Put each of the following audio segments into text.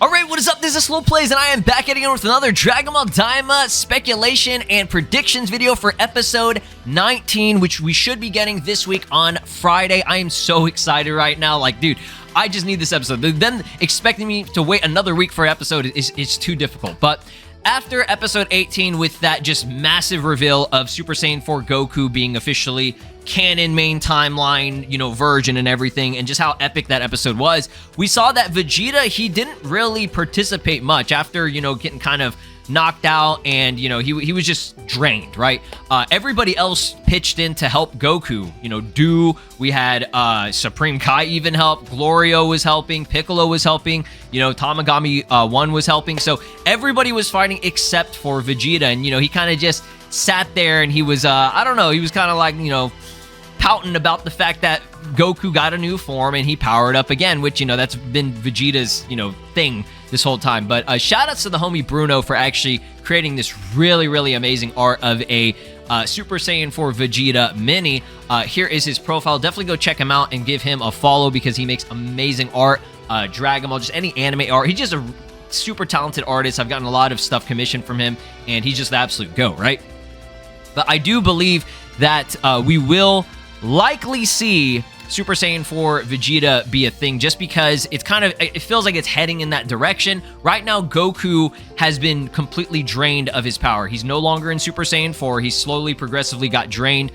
Alright, what is up? This is SLOplays, and I am back at it again with another Dragon Ball Daima speculation and predictions video for episode 19, which we should be getting this week on Friday. I am so excited right now. Like, dude, I just need this episode. Them expecting me to wait another week for an episode is too difficult. But after episode 18, with that just massive reveal of Super Saiyan 4 Goku being officially canon, main timeline, you know, virgin and everything, and just how epic that episode was, we saw that Vegeta, he didn't really participate much after, you know, getting kind of knocked out, and, you know, he was just drained, right? Everybody else pitched in to help Goku. You know, we had Supreme Kai even help, Glorio was helping, Piccolo was helping, you know, Tamagami 1 was helping, so everybody was fighting except for Vegeta, and, you know, he kind of just sat there, and he was, I don't know, he was kind of like, you know, pouting about the fact that Goku got a new form and he powered up again, which, you know, that's been Vegeta's, you know, thing this whole time. But shout outs to the homie Broono for actually creating this really, really amazing art of a Super Saiyan 4 Vegeta mini. Here is his profile. Definitely go check him out and give him a follow because he makes amazing art. Dragon Ball, just any anime art. He's just a super talented artist. I've gotten a lot of stuff commissioned from him, and he's just the absolute GOAT, right? But I do believe that we will likely see Super Saiyan 4 Vegeta be a thing, just because it feels like it's heading in that direction. Right now, Goku has been completely drained of his power. He's no longer in Super Saiyan 4. He slowly, progressively got drained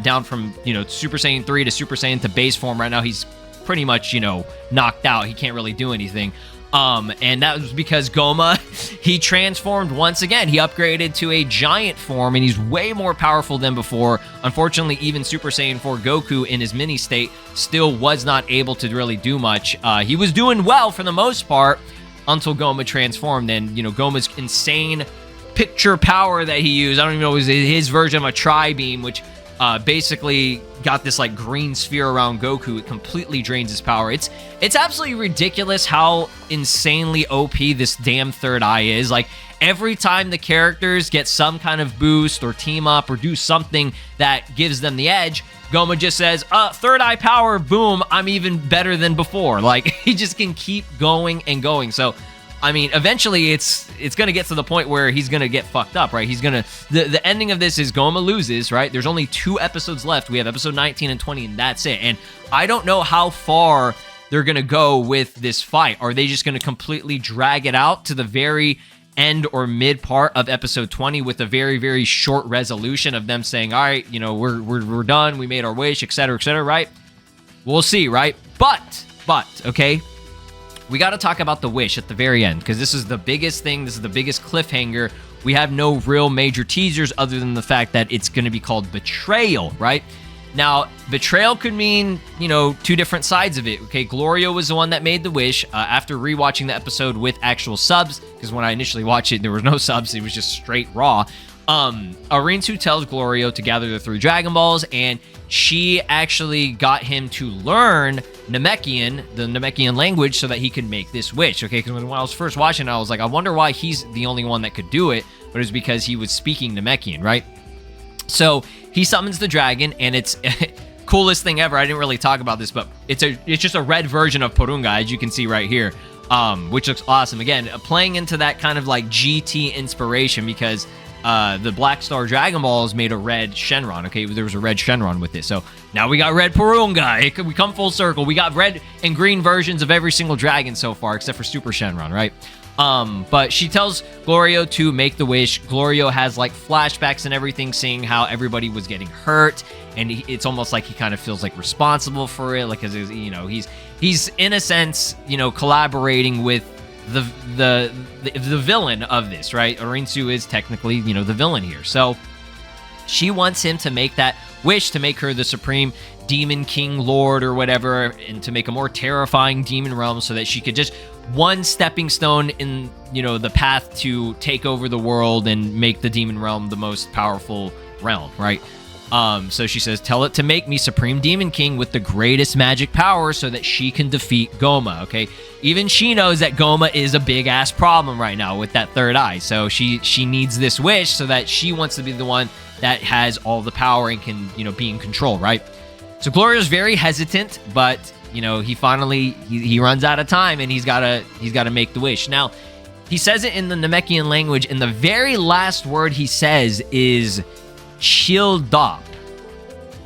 down from, you know, Super Saiyan 3 to Super Saiyan to base form. Right now, he's pretty much, you know, knocked out. He can't really do anything. And that was because Goma, he transformed once again. He upgraded to a giant form, and he's way more powerful than before. Unfortunately, even Super Saiyan 4 Goku in his mini state still was not able to really do much. He was doing well for the most part until Goma transformed, and, you know, Goma's insane picture power that he used, I don't even know, it was his version of a tri-beam, which basically got this like green sphere around Goku. It completely drains his power. It's absolutely ridiculous how insanely OP this damn third eye is. Like, every time the characters get some kind of boost or team up or do something that gives them the edge, Goma just says, third eye power, boom, I'm even better than before. Like, he just can keep going and going. So I mean, eventually it's going to get to the point where he's going to get fucked up, right? He's going to... The ending of this is Goma loses, right? There's only 2 episodes left. We have episode 19 and 20, and that's it. And I don't know how far they're going to go with this fight. Are they just going to completely drag it out to the very end or mid part of episode 20 with a very, very short resolution of them saying, all right, you know, we're done. We made our wish, etc., right? We'll see, right? But, okay? We got to talk about the wish at the very end, because this is the biggest thing. This is the biggest cliffhanger. We have no real major teasers other than the fact that it's going to be called Betrayal, right? Now, Betrayal could mean, you know, 2 different sides of it, okay? Glorio was the one that made the wish. After rewatching the episode with actual subs, because when I initially watched it, there was no subs. It was just straight raw. Arinsu tells Glorio to gather the 3 Dragon Balls, and she actually got him to learn Namekian, the Namekian language, so that he could make this wish, okay? Because when I was first watching, I was like, I wonder why he's the only one that could do it, but it was because he was speaking Namekian, right? So he summons the dragon, and it's coolest thing ever. I didn't really talk about this, but it's just a red version of Porunga, as you can see right here, which looks awesome. Again, playing into that kind of like GT inspiration, because the Black Star Dragon Balls made a red Shenron, okay? There was a red Shenron with it. So now we got red Porunga. We come full circle. We got red and green versions of every single dragon so far, except for Super Shenron, right? But she tells Glorio to make the wish. Glorio has like flashbacks and everything, seeing how everybody was getting hurt, and it's almost like he kind of feels like responsible for it, like, cause, you know, he's in a sense, you know, collaborating with the villain of this, right? Arinsu is technically, you know, the villain here. So she wants him to make that wish to make her the supreme demon king lord or whatever, and to make a more terrifying demon realm, so that she could just one stepping stone in, you know, the path to take over the world and make the demon realm the most powerful realm, right? So she says, tell it to make me Supreme Demon King with the greatest magic power so that she can defeat Goma, okay? Even she knows that Goma is a big-ass problem right now with that third eye. So she needs this wish so that she wants to be the one that has all the power and can, you know, be in control, right? So Glorio's very hesitant, but you know, he finally he runs out of time, and he's gotta make the wish. Now, he says it in the Namekian language, and the very last word he says is Childop.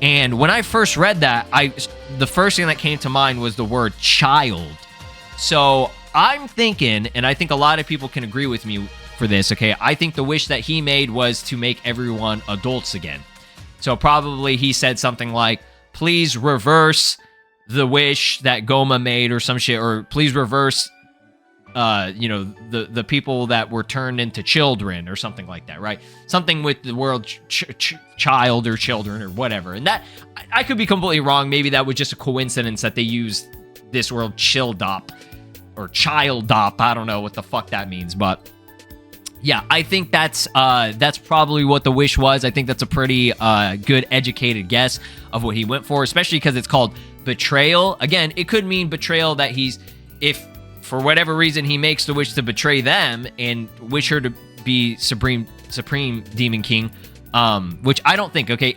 And when I first read that, the first thing that came to mind was the word child. So I'm thinking, and I think a lot of people can agree with me for this, okay? I think the wish that he made was to make everyone adults again. So probably he said something like, please reverse the wish that Goma made or some shit, or please reverse, you know, the people that were turned into children or something like that, right? Something with the word child or children or whatever. And that, I could be completely wrong. Maybe that was just a coincidence that they used this word childop or childop. I don't know what the fuck that means, but yeah, I think that's probably what the wish was. I think that's a pretty good educated guess of what he went for, especially because it's called Betrayal. Again, it could mean betrayal, that if for whatever reason he makes the wish to betray them and wish her to be supreme Demon King, which I don't think. Okay,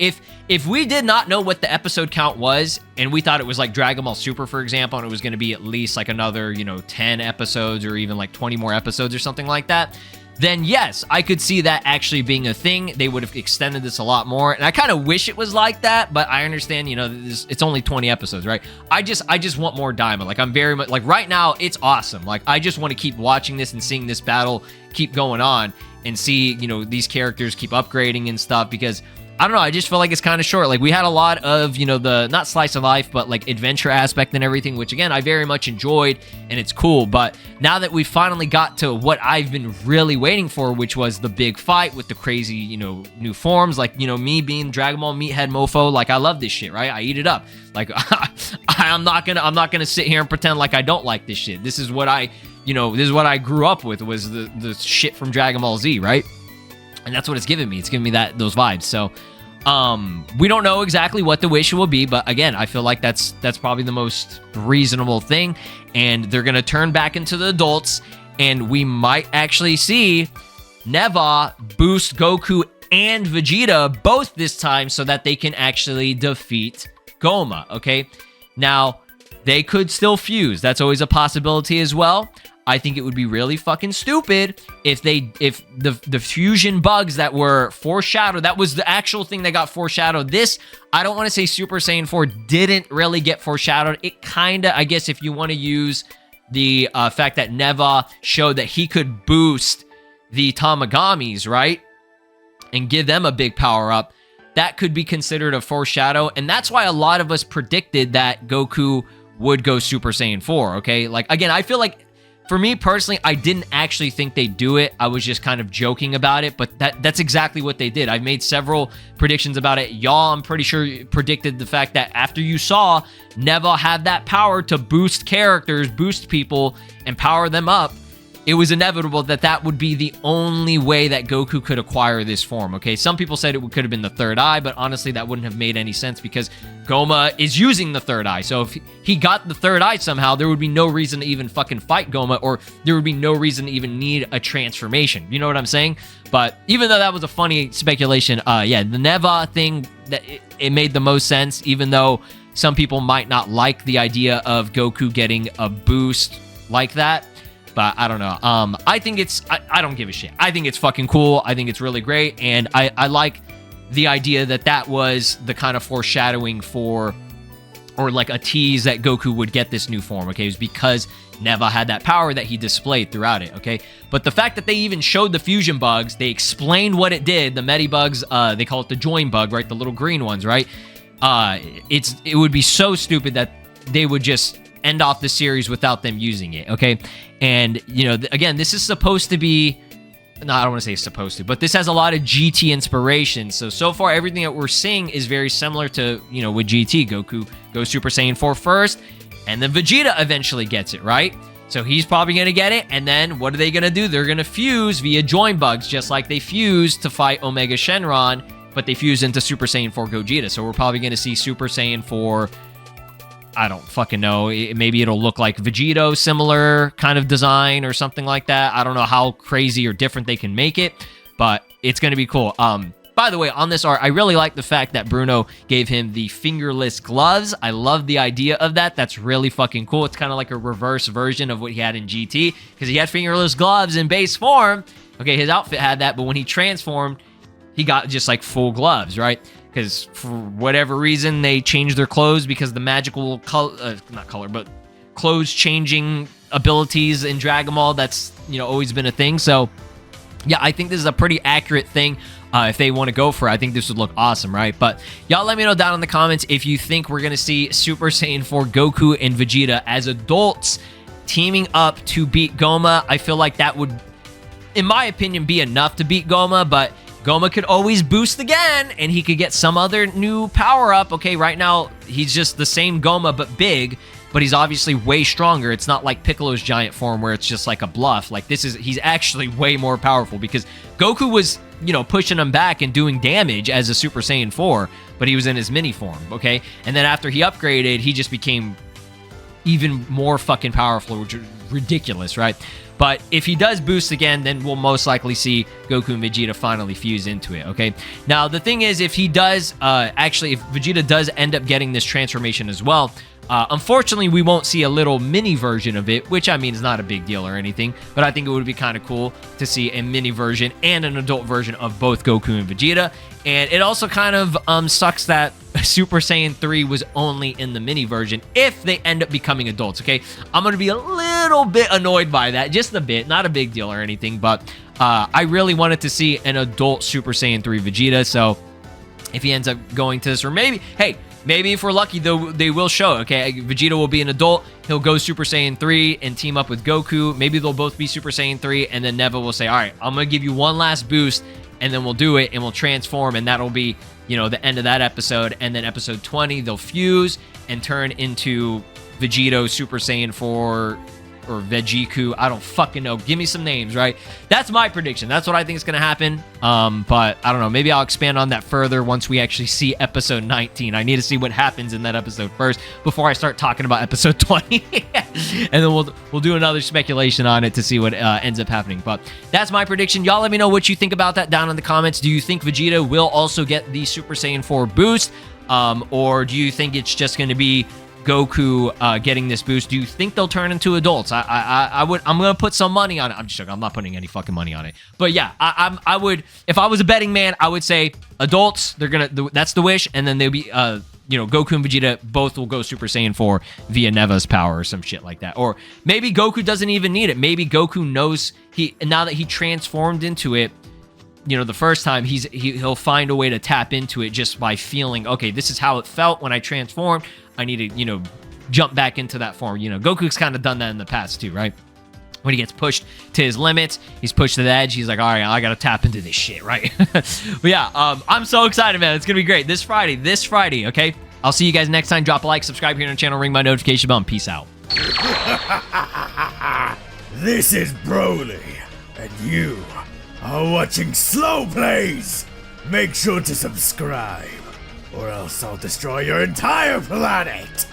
if we did not know what the episode count was, and we thought it was like Dragon Ball Super, for example, and it was going to be at least like another, you know, 10 episodes or even like 20 more episodes or something like that, then yes, I could see that actually being a thing. They would have extended this a lot more, and I kind of wish it was like that, but I understand, you know, it's only 20 episodes, right? I just want more Daima. Like, I'm very much, like, right now, it's awesome. Like, I just want to keep watching this and seeing this battle keep going on and see, you know, these characters keep upgrading and stuff, because I don't know, I just feel like it's kind of short. Like, we had a lot of, you know, the, not slice of life, but like adventure aspect and everything, which again, I very much enjoyed, and it's cool. But now that we finally got to what I've been really waiting for, which was the big fight with the crazy, you know, new forms, like, you know, me being Dragon Ball Meathead Mofo, like, I love this shit, right? I eat it up. Like, I'm not gonna sit here and pretend like I don't like this shit. This is what I grew up with, was the shit from Dragon Ball Z, right? And that's what it's giving me. It's giving me those vibes. So, we don't know exactly what the wish will be, but again, I feel like that's probably the most reasonable thing. And they're gonna turn back into the adults, and we might actually see Neva boost Goku and Vegeta both this time, so that they can actually defeat Goma. Okay, now they could still fuse. That's always a possibility as well. I think it would be really fucking stupid if the fusion bugs that were foreshadowed, that was the actual thing that got foreshadowed. This, I don't want to say Super Saiyan 4 didn't really get foreshadowed. It kind of, I guess, if you want to use the fact that Neva showed that he could boost the Tamagamis, right? And give them a big power up, that could be considered a foreshadow. And that's why a lot of us predicted that Goku would go Super Saiyan 4, okay? Like, again, I feel like, for me personally, I didn't actually think they'd do it. I was just kind of joking about it, but that's exactly what they did. I've made several predictions about it. Y'all, I'm pretty sure, predicted the fact that after you saw Neva have that power to boost characters, boost people, and power them up, it was inevitable that that would be the only way that Goku could acquire this form, okay? Some people said it could have been the third eye, but honestly, that wouldn't have made any sense because Goma is using the third eye. So if he got the third eye somehow, there would be no reason to even fucking fight Goma, or there would be no reason to even need a transformation. You know what I'm saying? But even though that was a funny speculation, yeah, the Neva thing, that it made the most sense, even though some people might not like the idea of Goku getting a boost like that. But I don't know. I think I don't give a shit. I think it's fucking cool. I think it's really great. And I like the idea that was the kind of foreshadowing for, or like a tease that Goku would get this new form, okay? It was because Neva had that power that he displayed throughout it, okay? But the fact that they even showed the fusion bugs, they explained what it did, the Medi bugs, they call it the join bug, right? The little green ones, right? It would be so stupid that they would just end off the series without them using it, okay? And, you know, again, this is supposed to be, no, I don't want to say supposed to, but this has a lot of GT inspiration. So far, everything that we're seeing is very similar to, you know, with GT. Goku goes Super Saiyan 4 first, and then Vegeta eventually gets it, right? So he's probably going to get it, and then what are they going to do? They're going to fuse via join bugs, just like they fused to fight Omega Shenron, but they fused into Super Saiyan 4 Gogeta. So we're probably going to see Super Saiyan 4, I don't fucking know. Maybe it'll look like Vegito, similar kind of design or something like that. I don't know how crazy or different they can make it, but it's going to be cool. By By the way, on this art, I really like the fact that Broono gave him the fingerless gloves. I love the idea of that. That's really fucking cool. It's kind of like a reverse version of what he had in GT, because he had fingerless gloves in base form. Okay, his outfit had that, but when he transformed, he got just like full gloves, right? Because for whatever reason, they changed their clothes because the magical clothes changing abilities in Dragon Ball, that's, you know, always been a thing. So yeah, I think this is a pretty accurate thing. If they want to go for it, I think this would look awesome, right? But y'all let me know down in the comments if you think we're going to see Super Saiyan 4 Goku and Vegeta as adults teaming up to beat Goma. I feel like that would, in my opinion, be enough to beat Goma, but Goma could always boost again, and he could get some other new power-up. Okay, right now, he's just the same Goma, but big, but he's obviously way stronger. It's not like Piccolo's giant form where it's just like a bluff. Like, he's actually way more powerful, because Goku was, you know, pushing him back and doing damage as a Super Saiyan 4, but he was in his mini form, okay? And then after he upgraded, he just became even more fucking powerful, which is ridiculous, right? But if he does boost again, then we'll most likely see Goku and Vegeta finally fuse into it, okay? Now, the thing is, if he does, actually, if Vegeta does end up getting this transformation as well, unfortunately, we won't see a little mini version of it, which, I mean, is not a big deal or anything, but I think it would be kind of cool to see a mini version and an adult version of both Goku and Vegeta. And it also kind of sucks that Super Saiyan 3 was only in the mini version if they end up becoming adults, okay? I'm going to be a little bit annoyed by that, just a bit, not a big deal or anything, but I really wanted to see an adult Super Saiyan 3 Vegeta, so if he ends up going to this, or maybe, hey, maybe if we're lucky, though, they will show, okay? Vegeta will be an adult, he'll go Super Saiyan 3 and team up with Goku, maybe they'll both be Super Saiyan 3, and then Neva will say, all right, I'm going to give you one last boost, and then we'll do it, and we'll transform, and that'll be, you know, the end of that episode. And then episode 20, they'll fuse and turn into Vegito, Super Saiyan 4, or Vegiku. I don't fucking know. Give me some names, right? That's my prediction. That's what I think is going to happen. But I don't know. Maybe I'll expand on that further once we actually see episode 19. I need to see what happens in that episode first before I start talking about episode 20. And then we'll do another speculation on it to see what ends up happening. But that's my prediction. Y'all let me know what you think about that down in the comments. Do you think Vegeta will also get the Super Saiyan 4 boost? Or do you think it's just going to be Goku getting this boost? Do you think they'll turn into adults? I'm gonna put some money on it. I'm just joking. I'm not putting any fucking money on it. But yeah, I would, if I was a betting man, I would say adults. That's the wish, and then they'll be you know, Goku and Vegeta both will go Super Saiyan 4 via Neva's power or some shit like that. Or maybe Goku doesn't even need it. Maybe Goku knows now that he transformed into it, you know, the first time, he'll find a way to tap into it just by feeling, okay, this is how it felt when I transformed. I need to, you know, jump back into that form. You know, Goku's kind of done that in the past too, right? When he gets pushed to his limits, he's pushed to the edge, he's like, all right, I gotta tap into this shit, right? But yeah, I'm so excited, man. It's gonna be great. This Friday, okay? I'll see you guys next time. Drop a like, subscribe here on the channel, ring my notification bell, and peace out. This is Broly, and you are watching SLOplays. Make sure to subscribe, or else I'll destroy your entire planet.